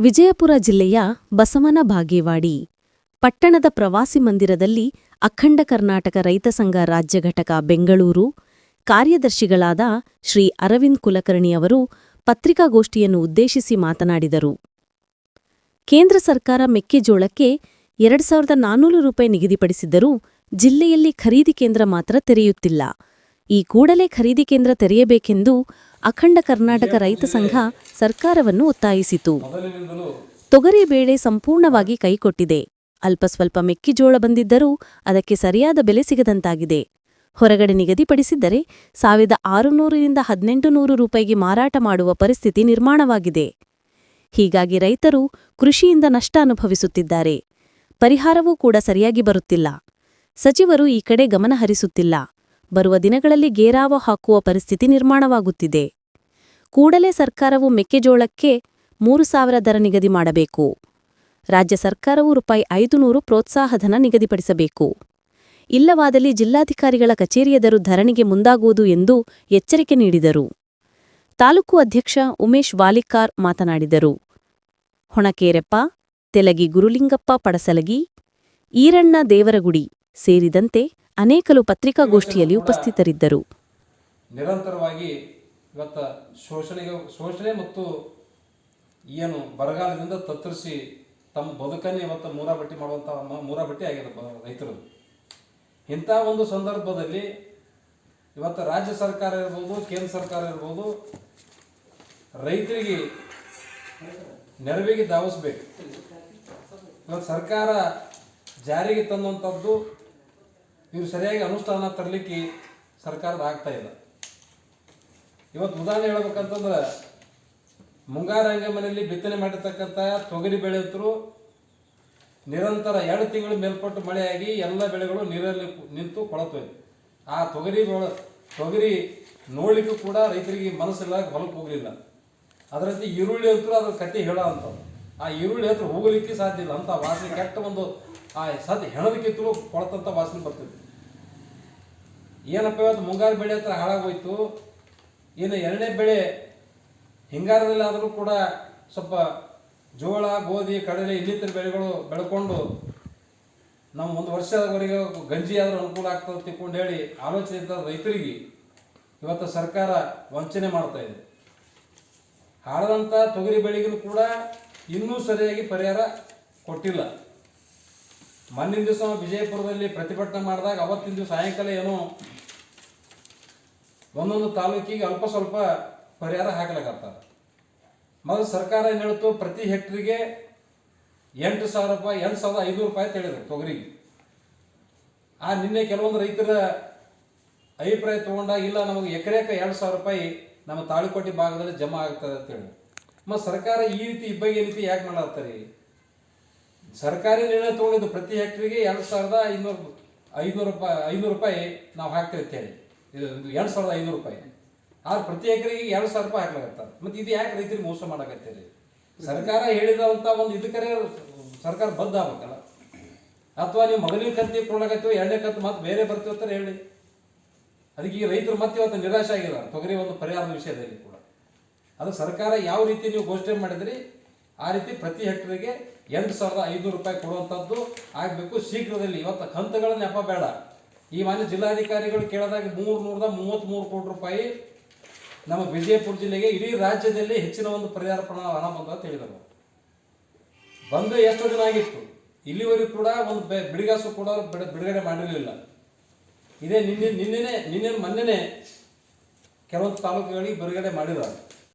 ವಿಜಯಪುರ ಜಿಲ್ಲೆಯ ಬಸವನ ಬಾಗೇವಾಡಿ ಪಟ್ಟಣದ ಪ್ರವಾಸಿ ಮಂದಿರದಲ್ಲಿ ಅಖಂಡ ಕರ್ನಾಟಕ ರೈತ ಸಂಘ ರಾಜ್ಯ ಘಟಕ ಬೆಂಗಳೂರು ಕಾರ್ಯದರ್ಶಿಗಳಾದ ಶ್ರೀ ಅರವಿಂದ್ ಕುಲಕರ್ಣಿ ಅವರು ಪತ್ರಿಕಾಗೋಷ್ಠಿಯನ್ನು ಉದ್ದೇಶಿಸಿ ಮಾತನಾಡಿದರು. ಕೇಂದ್ರ ಸರ್ಕಾರ ಮೆಕ್ಕೆಜೋಳಕ್ಕೆ 2400 ರೂಪಾಯಿ ನಿಗದಿಪಡಿಸಿದ್ದರೂ ಜಿಲ್ಲೆಯಲ್ಲಿ ಖರೀದಿ ಕೇಂದ್ರ ಮಾತ್ರ ತೆರೆಯುತ್ತಿಲ್ಲ. ಈ ಕೂಡಲೇ ಖರೀದಿ ಕೇಂದ್ರ ತೆರೆಯಬೇಕೆಂದು ಅಖಂಡ ಕರ್ನಾಟಕ ರೈತ ಸಂಘ ಸರ್ಕಾರವನ್ನು ಒತ್ತಾಯಿಸಿತು. ತೊಗರಿಬೇಳೆ ಸಂಪೂರ್ಣವಾಗಿ ಕೈಕೊಟ್ಟಿದೆ. ಅಲ್ಪಸ್ವಲ್ಪ ಮೆಕ್ಕೆಜೋಳ ಬಂದಿದ್ದರೂ ಅದಕ್ಕೆ ಸರಿಯಾದ ಬೆಲೆ ಸಿಗದಂತಾಗಿದೆ. ಹೊರಗಡೆ ನಿಗದಿಪಡಿಸಿದ್ದರೆ 1600ರಿಂದ 1800 ರೂಪಾಯಿಗೆ ಮಾರಾಟ ಮಾಡುವ ಪರಿಸ್ಥಿತಿ ನಿರ್ಮಾಣವಾಗಿದೆ. ಹೀಗಾಗಿ ರೈತರು ಕೃಷಿಯಿಂದ ನಷ್ಟ ಅನುಭವಿಸುತ್ತಿದ್ದಾರೆ. ಪರಿಹಾರವೂ ಕೂಡ ಸರಿಯಾಗಿ ಬರುತ್ತಿಲ್ಲ. ಸಚಿವರು ಈ ಕಡೆ ಗಮನ ಹರಿಸುತ್ತಿಲ್ಲ. ಬರುವ ದಿನಗಳಲ್ಲಿ ಗೇರಾವ ಹಾಕುವ ಪರಿಸ್ಥಿತಿ ನಿರ್ಮಾಣವಾಗುತ್ತಿದೆ. ಕೂಡಲೇ ಸರ್ಕಾರವು ಮೆಕ್ಕೆಜೋಳಕ್ಕೆ 3000 ದರ ನಿಗದಿ ಮಾಡಬೇಕು. ರಾಜ್ಯ ಸರ್ಕಾರವು ₹500 ಪ್ರೋತ್ಸಾಹಧನ ನಿಗದಿಪಡಿಸಬೇಕು. ಇಲ್ಲವಾದಲ್ಲಿ ಜಿಲ್ಲಾಧಿಕಾರಿಗಳ ಕಚೇರಿ ಎದುರು ಧರಣಿಗೆ ಮುಂದಾಗುವುದು ಎಂದು ಎಚ್ಚರಿಕೆ ನೀಡಿದರು. ತಾಲೂಕು ಅಧ್ಯಕ್ಷ ಉಮೇಶ್ ವಾಲಿಕಾರ್ ಮಾತನಾಡಿದರು. ಹೊಣಕೇರೆಪ್ಪ, ತೆಲಗಿ ಗುರುಲಿಂಗಪ್ಪ ಪಡಸಲಗಿ, ಈರಣ್ಣ ದೇವರಗುಡಿ ಸೇರಿದಂತೆ ಅನೇಕರು ಪತ್ರಿಕಾಗೋಷ್ಠಿಯಲ್ಲಿ ಉಪಸ್ಥಿತರಿದ್ದರು. ನಿರಂತರವಾಗಿ ಇವತ್ತು ಶೋಷಣೆ ಮತ್ತು ಏನು ಬರಗಾಲದಿಂದ ತತ್ತರಿಸಿ ತಮ್ಮ ಬದುಕನ್ನೇ ಇವತ್ತು ಮೂರಾಬಟ್ಟಿ ಮಾಡುವಂಥ ಮೂರಾಬಟ್ಟಿ ಆಗಿದೆ ರೈತರು. ಇಂಥ ಒಂದು ಸಂದರ್ಭದಲ್ಲಿ ಇವತ್ತು ರಾಜ್ಯ ಸರ್ಕಾರ ಇರ್ಬೋದು, ಕೇಂದ್ರ ಸರ್ಕಾರ ಇರ್ಬೋದು, ರೈತರಿಗೆ ನೆರವಿಗೆ ಧಾವಿಸ್ಬೇಕು. ಇವತ್ತು ಸರ್ಕಾರ ಜಾರಿಗೆ ತಂದಂಥದ್ದು ಇವರು ಸರಿಯಾಗಿ ಅನುಷ್ಠಾನ ತರಲಿಕ್ಕೆ ಸರ್ಕಾರದ ಆಗ್ತಾ ಇಲ್ಲ. ಇವತ್ತು ಉದಾಹರಣೆ ಹೇಳ್ಬೇಕಂತಂದ್ರೆ ಮುಂಗಾರು ಹಂಗಾಮಿನಲ್ಲಿ ಬಿತ್ತನೆ ಮಾಡಿರ್ತಕ್ಕಂಥ ತೊಗರಿ ಬೆಳೆಯಂತರೂ ನಿರಂತರ 2 ತಿಂಗಳು ಮೇಲ್ಪಟ್ಟು ಮಳೆಯಾಗಿ ಎಲ್ಲ ಬೆಳೆಗಳು ನೀರಲ್ಲಿ ನಿಂತು ಕೊಳತೋಯ್ತು. ಆ ತೊಗರಿ ನೋಡ್ಲಿಕ್ಕೂ ಕೂಡ ರೈತರಿಗೆ ಮನಸ್ಸಿಲ್ಲ, ಹೊಲಕ್ಕೆ ಹೋಗಲಿಲ್ಲ. ಅದರಂತೆ ಈರುಳ್ಳಿ ಅಂತೂ ಅದ್ರ ಕಟ್ಟಿ ಹೇಳೋ ಅಂಥದ್ದು. ಆ ಈರುಳ್ಳಿ ಹತ್ರ ಹೋಗಲಿಕ್ಕೆ ಸಾಧ್ಯ ಇಲ್ಲ. ಅಂಥ ವಾಸನೆ ಕೆಟ್ಟ ಒಂದು ಆ ಹೆಣದಕ್ಕಿಂತಲೂ ಕೊಳತಂಥ ವಾಸನೆ ಬರ್ತಿತ್ತು. ಏನಪ್ಪ ಇವತ್ತು ಮುಂಗಾರು ಬೆಳೆ ಹತ್ರ ಹಾಳಾಗೋಯ್ತು. ಇನ್ನು 2ನೇ ಬೆಳೆ ಹಿಂಗಾರದಲ್ಲಿ ಆದರೂ ಕೂಡ ಸ್ವಲ್ಪ ಜೋಳ, ಗೋಧಿ, ಕಡಲೆ ಇನ್ನಿತರ ಬೆಳೆಗಳು ಬೆಳ್ಕೊಂಡು ನಾವು 1 ವರ್ಷದವರೆಗೆ ಗಂಜಿ ಆದರೂ ಅನುಕೂಲ ಆಗ್ತದೆ ತಿಳ್ಕೊಂಡು ಹೇಳಿ ಆಲೋಚನೆ ಇದ್ದ ರೈತರಿಗೆ ಇವತ್ತು ಸರ್ಕಾರ ವಂಚನೆ ಮಾಡ್ತಾ ಇದೆ. ಹಾಳದಂಥ ತೊಗರಿ ಬೆಳೆಗೂ ಕೂಡ ಇನ್ನೂ ಸರಿಯಾಗಿ ಪರಿಹಾರ ಕೊಟ್ಟಿಲ್ಲ. ಮೊನ್ನಿನ ದಿವಸ ವಿಜಯಪುರದಲ್ಲಿ ಪ್ರತಿಭಟನೆ ಮಾಡಿದಾಗ ಅವತ್ತಿನ ದಿವಸ ಸಾಯಂಕಾಲ ಏನೋ ಒಂದೊಂದು ತಾಲೂಕಿಗೆ ಅಲ್ಪ ಸ್ವಲ್ಪ ಪರಿಹಾರ ಹಾಕಲಾಗತ್ತಾರೆ. ಮೊದಲು ಸರ್ಕಾರ ಏನು ಹೇಳ್ತು, ಪ್ರತಿ ಹೆಕ್ಟ್ರಿಗೆ 8,000 ರೂಪಾಯಿ, 8,500 ರೂಪಾಯಿ ಹೇಳಿದ್ರು ತೊಗರಿಗೆ. ನಿನ್ನೆ ಕೆಲವೊಂದು ರೈತರ ಅಭಿಪ್ರಾಯ ತೊಗೊಂಡಾಗ ಇಲ್ಲ ನಮಗೆ ಎಕರೆಕ್ಕೆ 2,000 ರೂಪಾಯಿ ನಮ್ಮ ತಾಳಿಕೋಟೆ ಭಾಗದಲ್ಲಿ ಜಮಾ ಆಗ್ತದೆ ಅಂತೇಳಿ. ಮತ್ತು ಸರ್ಕಾರ ಈ ರೀತಿ ಇಬ್ಬಗೆ ರೀತಿ ಯಾಕೆ ಮಾಡತ್ತಾರೆ? ಸರ್ಕಾರಿ ನಿರ್ಣಯ ತೊಗೊಂಡಿದ್ದು ಪ್ರತಿ ಹೆಕ್ಟ್ರಿಗೆ 2,500 ರೂಪಾಯಿ ನಾವು ಹಾಕ್ತೇವೆ ಅಂತೇಳಿ, ಇದು 2,500 ರೂಪಾಯಿ. ಆದ್ರೆ ಪ್ರತಿ ಎಕರೆಗೆ 2,000 ರೂಪಾಯಿ ಹಾಕ್ಲಾಗತ್ತಾರೆ. ಮತ್ತು ಇದು ಯಾಕೆ ರೈತರಿಗೆ ಮೋಸ ಮಾಡಕತ್ತೀರಿ? ಸರ್ಕಾರ ಹೇಳಿದಂಥ ಒಂದು ಇದಕ್ಕರೆ ಸರ್ಕಾರ ಬದ್ಧ ಆಗ್ಬೇಕಲ್ಲ. ಅಥವಾ ನೀವು ಮೊದಲನೇ ಕಂತಿಗೆ ಕೊಡ್ಲಾಗತ್ತೀವಿ, 2ನೇ ಕಂತು ಮತ್ತೆ ಬೇರೆ ಬರ್ತೀವಂತಾರೆ ಹೇಳಿ. ಅದಕ್ಕೆ ಈ ರೈತರು ಮತ್ತೆ ಇವತ್ತು ನಿರಾಶೆ ಆಗಿದ್ದಾರೆ ತೊಗರಿ ಒಂದು ಪರಿಹಾರದ ವಿಷಯದಲ್ಲಿ ಕೂಡ. ಅದು ಸರ್ಕಾರ ಯಾವ ರೀತಿ ನೀವು ಘೋಷಣೆ ಮಾಡಿದ್ರಿ ಆ ರೀತಿ ಪ್ರತಿ ಹೆಕ್ಟರ್ಗೆ 8,500 ರೂಪಾಯಿ ಕೊಡುವಂಥದ್ದು ಆಗಬೇಕು ಶೀಘ್ರದಲ್ಲಿ. ಇವತ್ತು ಕಂತುಗಳ ನೆಪ ಬೇಡ. ಈ ಮಾನ್ಯ ಜಿಲ್ಲಾಧಿಕಾರಿಗಳು ಕೇಳಿದಾಗ 333 ಕೋಟಿ ರೂಪಾಯಿ ನಮ್ಮ ವಿಜಯಪುರ ಜಿಲ್ಲೆಗೆ ಇಡೀ ರಾಜ್ಯದಲ್ಲಿ ಹೆಚ್ಚಿನ ಒಂದು ಪರಿಹಾರ ಹಣ ಬಂದ ಅಂತ ಹೇಳಿದರು. ಬಂದು ಎಷ್ಟೋ ದಿನ ಆಗಿತ್ತು, ಇಲ್ಲಿವರೆಗೂ ಕೂಡ ಒಂದು ಬಿಡಿಗಾಸು ಕೂಡ ಬಿಡುಗಡೆ ಮಾಡಿರಲಿಲ್ಲ. ಇದೇ ಮೊನ್ನೆನೇ ಕೆಲವೊಂದು ತಾಲೂಕುಗಳಿಗೆ ಬಿಡುಗಡೆ ಮಾಡಿದ್ದಾರೆ.